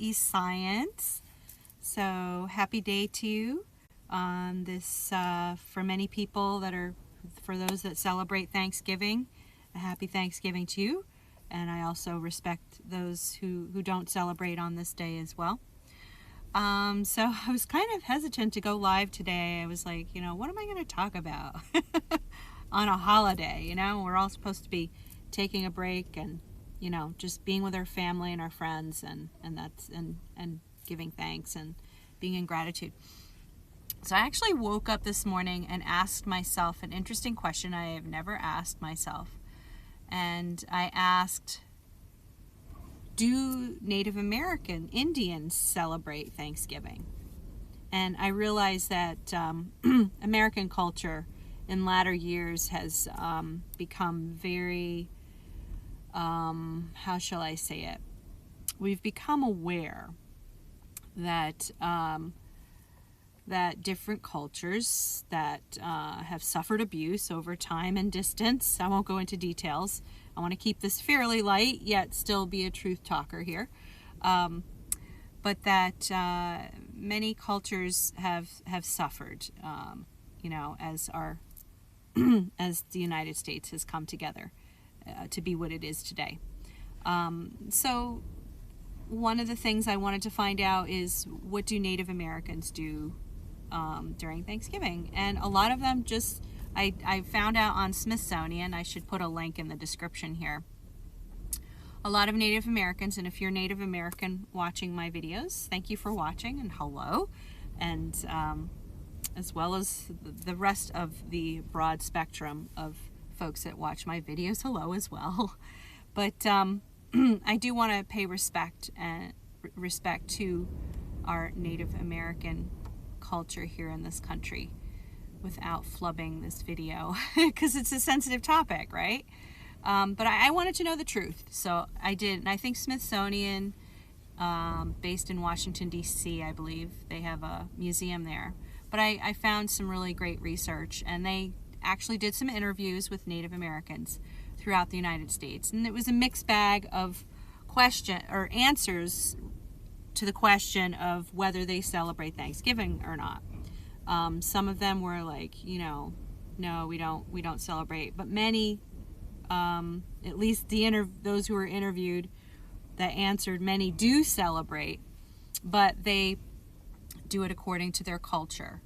Science. So happy day to you on this, for many people for those that celebrate Thanksgiving, a happy Thanksgiving to you. And I also respect those who don't celebrate on this day as well. So I was kind of hesitant to go live today. I was like, what am I going to talk about on a holiday? We're all supposed to be taking a break and just being with our family and our friends and giving thanks and being in gratitude. So I actually woke up this morning and asked myself an interesting question I have never asked myself. And I asked, do Native American Indians celebrate Thanksgiving? And I realized that American culture in latter years has become very, how shall I say it? We've become aware that that different cultures that have suffered abuse over time and distance. I won't go into details. I want to keep this fairly light, yet still be a truth talker here. But that many cultures have suffered, as as the United States has come together to be what it is today. So one of the things I wanted to find out is, what do Native Americans do during Thanksgiving? And a lot of them I found out on Smithsonian. I should put a link in the description here. A lot of Native Americans, and if you're Native American watching my videos, thank you for watching and hello. And as well as the rest of the broad spectrum of folks that watch my videos, hello as well. But I do want to pay respect to our Native American culture here in this country without flubbing this video because it's a sensitive topic, right? But I wanted to know the truth, so I did. And I think Smithsonian, based in Washington, D.C., I believe, they have a museum there. But I found some really great research, and they actually did some interviews with Native Americans throughout the United States. And it was a mixed bag of answers to the question of whether they celebrate Thanksgiving or not. Some of them were like, no, we don't celebrate. But many, at least those who were interviewed that answered, many do celebrate, but they do it according to their culture.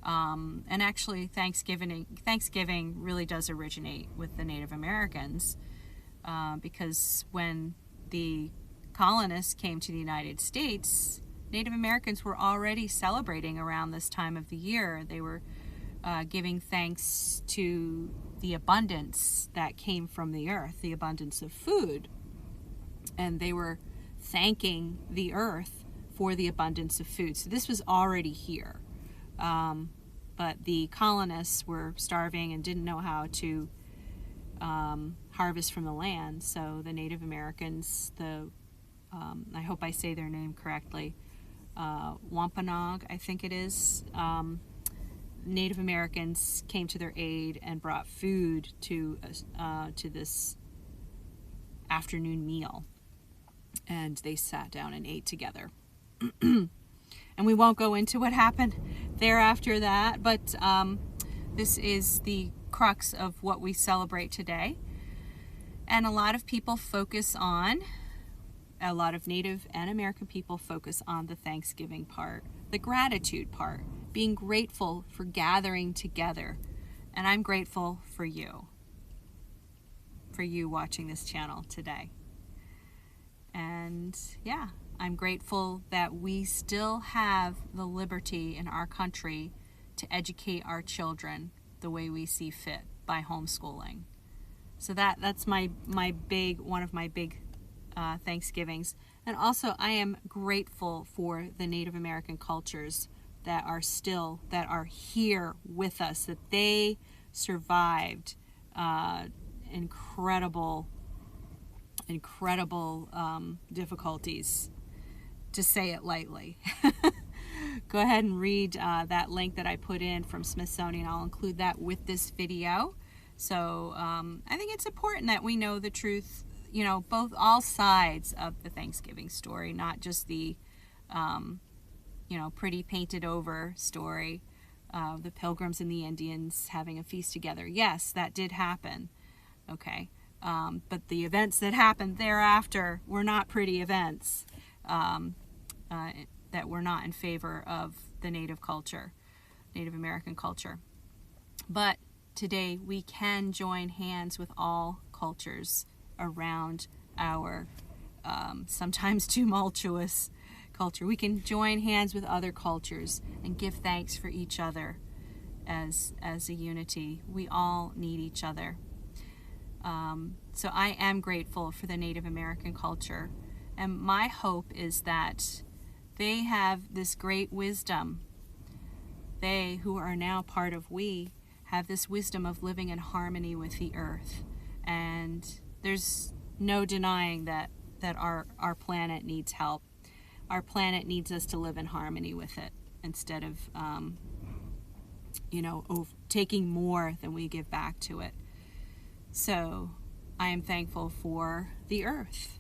And actually, Thanksgiving really does originate with the Native Americans, because when the colonists came to the United States, Native Americans were already celebrating around this time of the year. They were giving thanks to the abundance that came from the earth, the abundance of food. And they were thanking the earth for the abundance of food. So this was already here. But the colonists were starving and didn't know how to harvest from the land. So the Native Americans, I hope I say their name correctly, Wampanoag, I think it is, Native Americans came to their aid and brought food to this afternoon meal. And they sat down and ate together. And we won't go into what happened thereafter that, but this is the crux of what we celebrate today. And a lot of Native and American people focus on the Thanksgiving part, the gratitude part, being grateful for gathering together. And I'm grateful for you watching this channel today. And yeah, I'm grateful that we still have the liberty in our country to educate our children the way we see fit by homeschooling. So that's one of my big Thanksgivings. And also, I am grateful for the Native American cultures that are here with us, that they survived incredible difficulties, to say it lightly. Go ahead and read that link that I put in from Smithsonian. I'll include that with this video. So I think it's important that we know the truth all sides of the Thanksgiving story, not just the, pretty painted over story. The Pilgrims and the Indians having a feast together. Yes, that did happen. Okay. But the events that happened thereafter were not pretty events that were not in favor of the Native culture, Native American culture. But today we can join hands with all cultures around our sometimes tumultuous culture. We can join hands with other cultures and give thanks for each other as a unity. We all need each other. So I am grateful for the Native American culture, and my hope is that they have this great wisdom. They, who are now part of we, have this wisdom of living in harmony with the earth. And there's no denying that our planet needs help. Our planet needs us to live in harmony with it instead of, taking more than we give back to it. So I am thankful for the earth.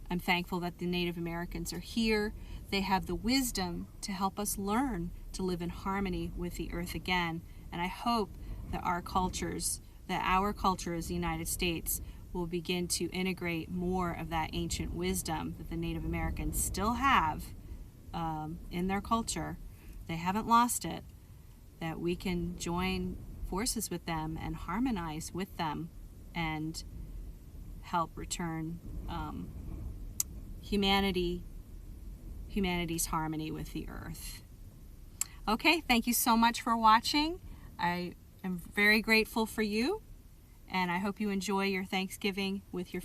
I'm thankful that the Native Americans are here. They have the wisdom to help us learn to live in harmony with the earth again. And I hope that our culture as the United States will begin to integrate more of that ancient wisdom that the Native Americans still have in their culture. They haven't lost it. That we can join forces with them and harmonize with them and help return humanity's harmony with the earth. Okay, thank you so much for watching. I am very grateful for you, and I hope you enjoy your Thanksgiving with your